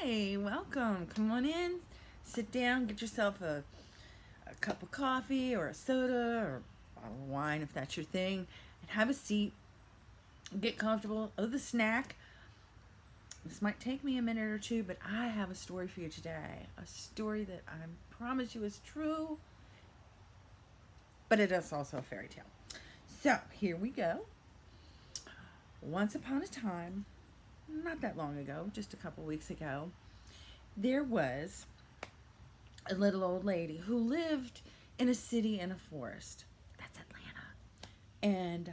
Hi, welcome. Come on in, sit down, get yourself a cup of coffee or a soda or a bottle of wine if that's your thing, and have a seat. Get comfortable. Oh, the snack. This might take me a minute or two, but I have a story for you today. A story that I promise you is true, but it is also a fairy tale. So, here we go. Once upon a time, not that long ago, just a couple weeks ago, there was a little old lady who lived in a city in a forest. That's Atlanta. And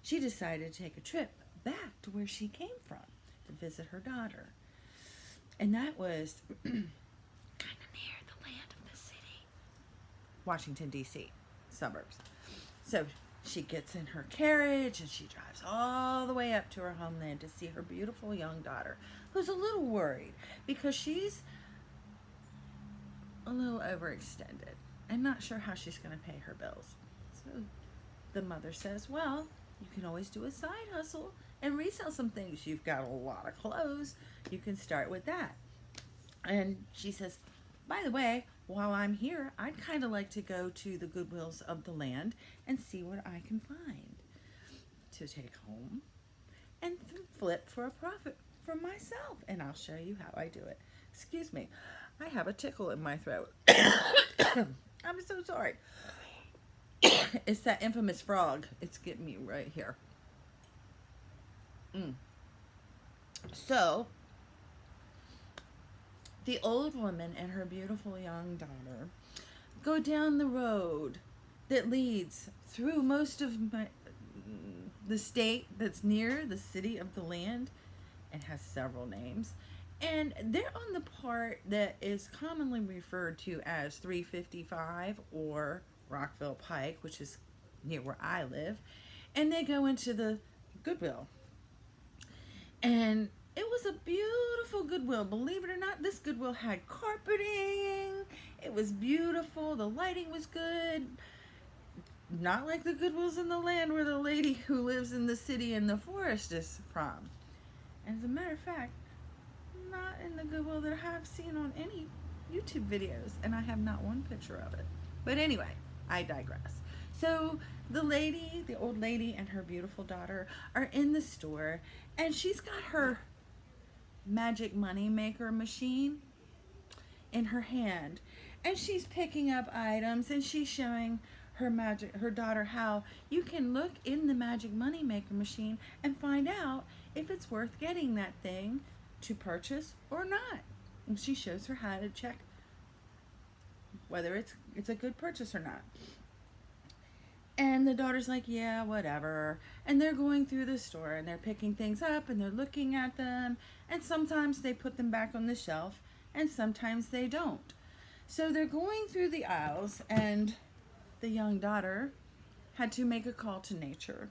she decided to take a trip back to where she came from to visit her daughter. And that was kind of near the land of the city, Washington, D.C., suburbs. So she gets in her carriage and she drives all the way up to her homeland to see her beautiful young daughter, who's a little worried because she's a little overextended and not sure how she's going to pay her bills. So the mother says, well, you can always do a side hustle and resell some things. You've got a lot of clothes. You can start with that. And she says, by the way, while I'm here, I'd kind of like to go to the Goodwills of the land and see what I can find to take home and flip for a profit for myself. And I'll show you how I do it. Excuse me. I have a tickle in my throat. I'm so sorry. It's that infamous frog. It's getting me right here. So, the old woman and her beautiful young daughter go down the road that leads through most of the state that's near the city of the land and has several names. And they're on the part that is commonly referred to as 355 or Rockville Pike, which is near where I live. And they go into the Goodwill. And it was a beautiful Goodwill. Believe it or not, this Goodwill had carpeting. It was beautiful. The lighting was good. Not like the Goodwills in the land where the lady who lives in the city in the forest is from. And as a matter of fact, not in the Goodwill that I have seen on any YouTube videos, and I have not one picture of it. But anyway, I digress. So the old lady and her beautiful daughter are in the store, and she's got her magic money maker machine in her hand, and she's picking up items, and she's showing her daughter how you can look in the magic money maker machine and find out if it's worth getting that thing to purchase or not. And she shows her how to check whether it's a good purchase or not. And the daughter's like, yeah, whatever. And they're going through the store and they're picking things up and they're looking at them, and sometimes they put them back on the shelf and sometimes they don't. So they're going through the aisles, and the young daughter had to make a call to nature.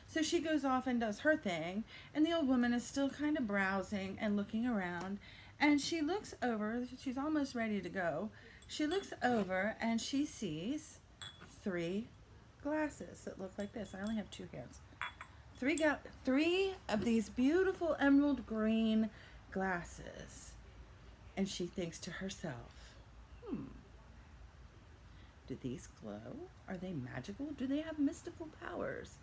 So she goes off and does her thing, and the old woman is still kind of browsing and looking around, and she looks over, she's almost ready to go. She looks over and she sees 3 glasses that look like this. I only have 2 hands. 3 of these beautiful emerald green glasses. And she thinks to herself, do these glow? Are they magical? Do they have mystical powers?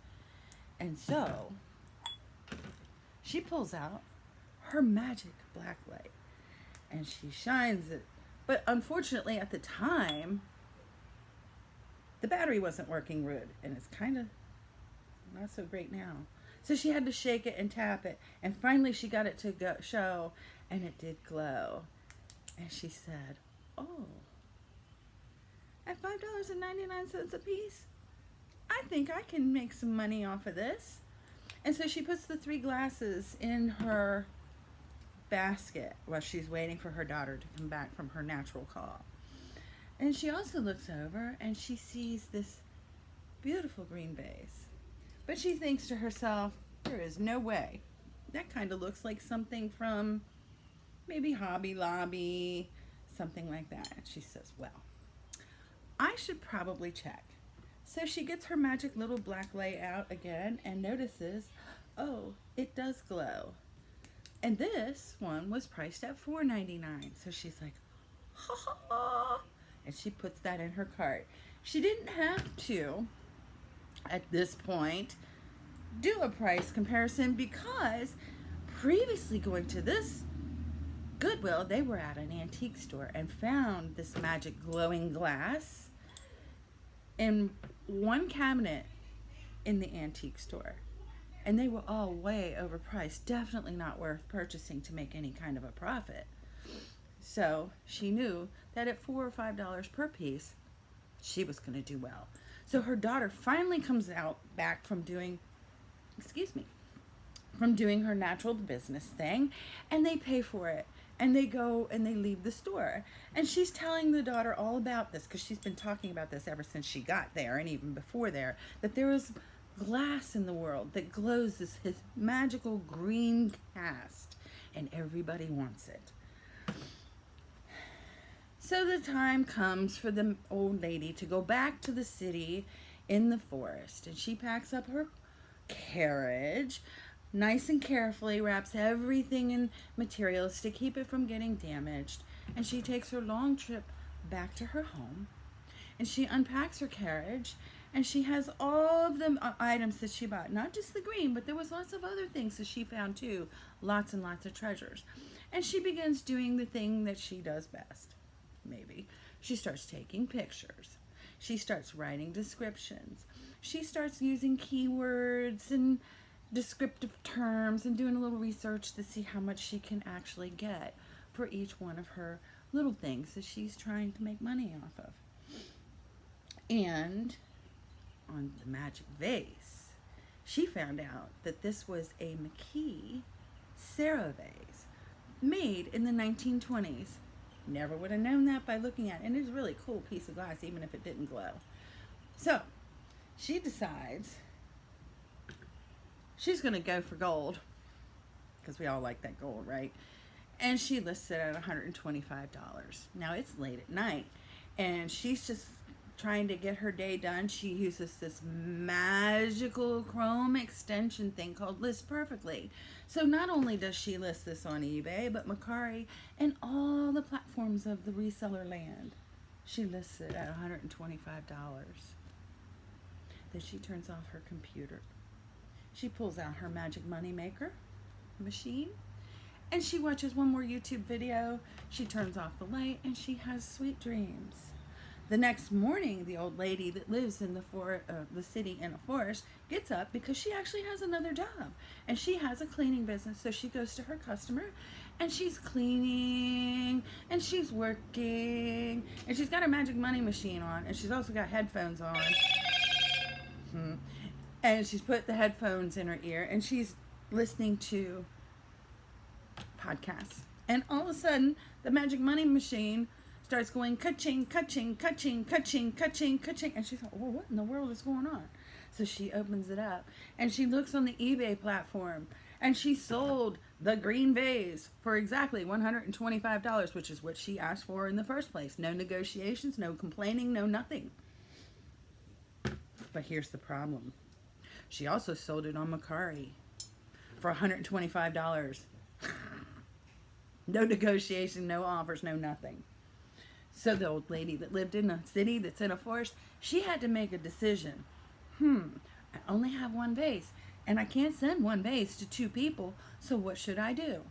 And so, she pulls out her magic black light and she shines it. But unfortunately, at the time, the battery wasn't working good, and it's kind of not so great now. So she had to shake it and tap it, and finally she got it to show, and it did glow. And she said, oh, at $5.99 a piece, I think I can make some money off of this. And so she puts the 3 glasses in her basket while she's waiting for her daughter to come back from her natural call. And she also looks over and she sees this beautiful green vase. But she thinks to herself, there is no way. That kind of looks like something from maybe Hobby Lobby, something like that. And she says, well, I should probably check. So she gets her magic little black light out again and notices, oh, it does glow. And this one was priced at $4.99. So she's like, ha ha ha. And she puts that in her cart. She didn't have to, at this point, do a price comparison because previously going to this Goodwill, they were at an antique store and found this magic glowing glass in one cabinet in the antique store. And they were all way overpriced. Definitely not worth purchasing to make any kind of a profit. So she knew that at $4 or $5 per piece, she was going to do well. So her daughter finally comes out back from doing, from doing her natural business thing, and they pay for it. And they go and they leave the store. And she's telling the daughter all about this because she's been talking about this ever since she got there and even before there, that there is glass in the world that glows this magical green cast and everybody wants it. So the time comes for the old lady to go back to the city in the forest, and she packs up her carriage nice and carefully, wraps everything in materials to keep it from getting damaged, and she takes her long trip back to her home, and she unpacks her carriage, and she has all of the items that she bought, not just the green, but there was lots of other things that she found too, lots and lots of treasures. And she begins doing the thing that she does best, maybe. She starts taking pictures. She starts writing descriptions. She starts using keywords and descriptive terms and doing a little research to see how much she can actually get for each one of her little things that she's trying to make money off of. And on the magic vase, she found out that this was a McKee Sarah vase made in the 1920s. Never would have known that by looking at it. And it's a really cool piece of glass, even if it didn't glow. So she decides she's going to go for gold, because we all like that gold, right? And she lists it at $125. Now, it's late at night, and she's just trying to get her day done. She uses this magical chrome extension thing called List Perfectly. So not only does she list this on eBay, but Mercari and all the platforms of the reseller land. She lists it at $125. Then she turns off her computer. She pulls out her magic money maker machine, and she watches one more YouTube video. She turns off the light, and she has sweet dreams. The next morning, the old lady that lives in the city in a forest gets up because she actually has another job, and she has a cleaning business. So she goes to her customer, and she's cleaning, and she's working, and she's got her magic money machine on, and she's also got headphones on. And she's put the headphones in her ear, and she's listening to podcasts. And all of a sudden, the magic money machine starts going ka-ching, ka-ching, ka-ching, ka-ching, ka-ching, ka-ching. And she's like, well, what in the world is going on? So she opens it up, and she looks on the eBay platform, and she sold the green vase for exactly $125, which is what she asked for in the first place. No negotiations, no complaining, no nothing. But here's the problem. She also sold it on Mercari for $125. No negotiation, no offers, no nothing. So the old lady that lived in a city that's in a forest, she had to make a decision. I only have one vase, and I can't send one vase to two people, so what should I do?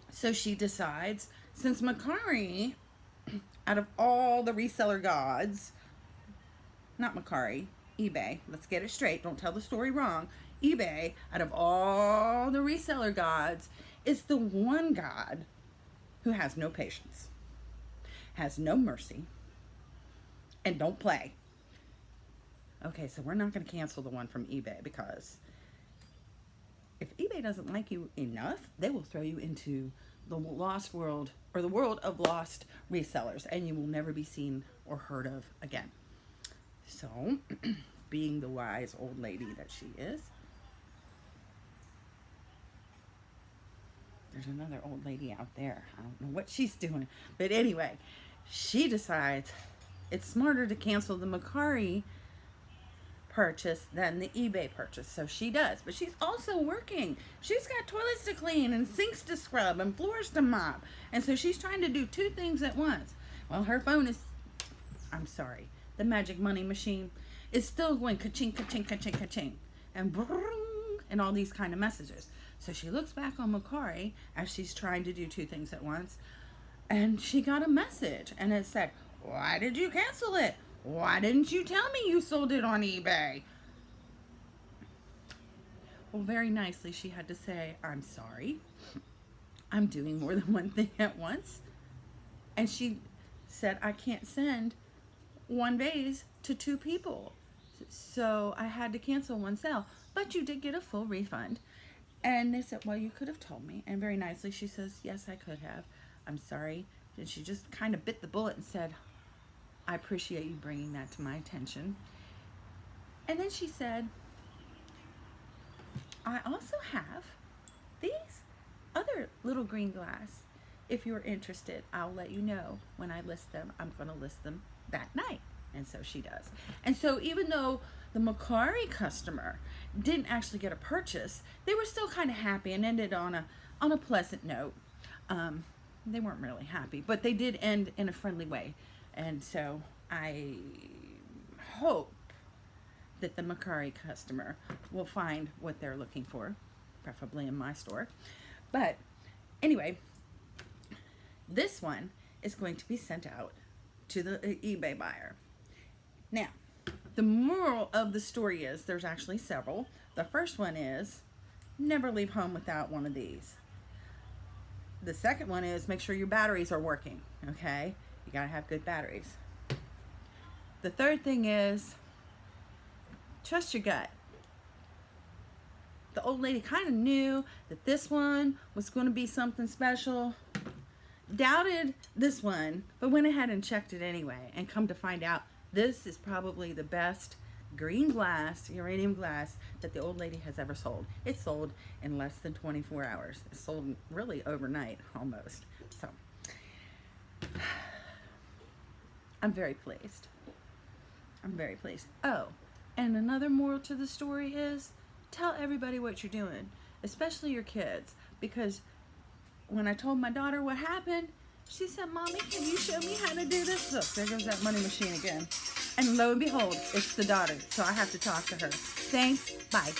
So she decides, since Mercari, out of all the reseller gods, not Mercari, eBay, let's get it straight, don't tell the story wrong. eBay, out of all the reseller gods, is the one god who has no patience, has no mercy, and don't play. Okay, so we're not going to cancel the one from eBay, because if eBay doesn't like you enough, they will throw you into the lost world, or the world of lost resellers, and you will never be seen or heard of again. So, being the wise old lady that she is, there's another old lady out there. I don't know what she's doing. But anyway, she decides it's smarter to cancel the Mercari purchase than the eBay purchase. So she does. But she's also working. She's got toilets to clean and sinks to scrub and floors to mop. And so she's trying to do two things at once. Well, her phone is, I'm sorry, the magic money machine is still going ka-ching, ka-ching, ka-ching, ka-ching. And brrrring, and all these kind of messages. So she looks back on Macari as she's trying to do two things at once. And she got a message. And it said, "Why did you cancel it? Why didn't you tell me you sold it on eBay?" Well, very nicely, she had to say, "I'm sorry. I'm doing more than one thing at once." And she said, "I can't send one vase to two people. So I had to cancel one sale. But you did get a full refund." And they said, "Well, you could have told me." And very nicely, she says, "Yes, I could have. I'm sorry." And she just kind of bit the bullet and said, "I appreciate you bringing that to my attention." And then she said, "I also have these other little green glass. If you're interested, I'll let you know when I list them. I'm going to list them that night." And so she does. And so even though the Macari customer didn't actually get a purchase, they were still kind of happy and ended on a pleasant note. They weren't really happy, but they did end in a friendly way. And so I hope that the Macari customer will find what they're looking for, preferably in my store. But anyway, this one is going to be sent out to the eBay buyer. Now, the moral of the story is, there's actually several. The first one is, never leave home without one of these. The second one is, make sure your batteries are working, okay? You gotta have good batteries. The third thing is, trust your gut. The old lady kind of knew that this one was going to be something special. Doubted this one, but went ahead and checked it anyway. And come to find out, this is probably the best green glass, uranium glass, that the old lady has ever sold. It sold in less than 24 hours. It sold really overnight, almost. So, I'm very pleased. I'm very pleased. Oh, and another moral to the story is, tell everybody what you're doing, especially your kids, because when I told my daughter what happened, she said, "Mommy, can you show me how to do this?" Look, there goes that money machine again. And lo and behold, it's the daughter, so I have to talk to her. Thanks. Bye.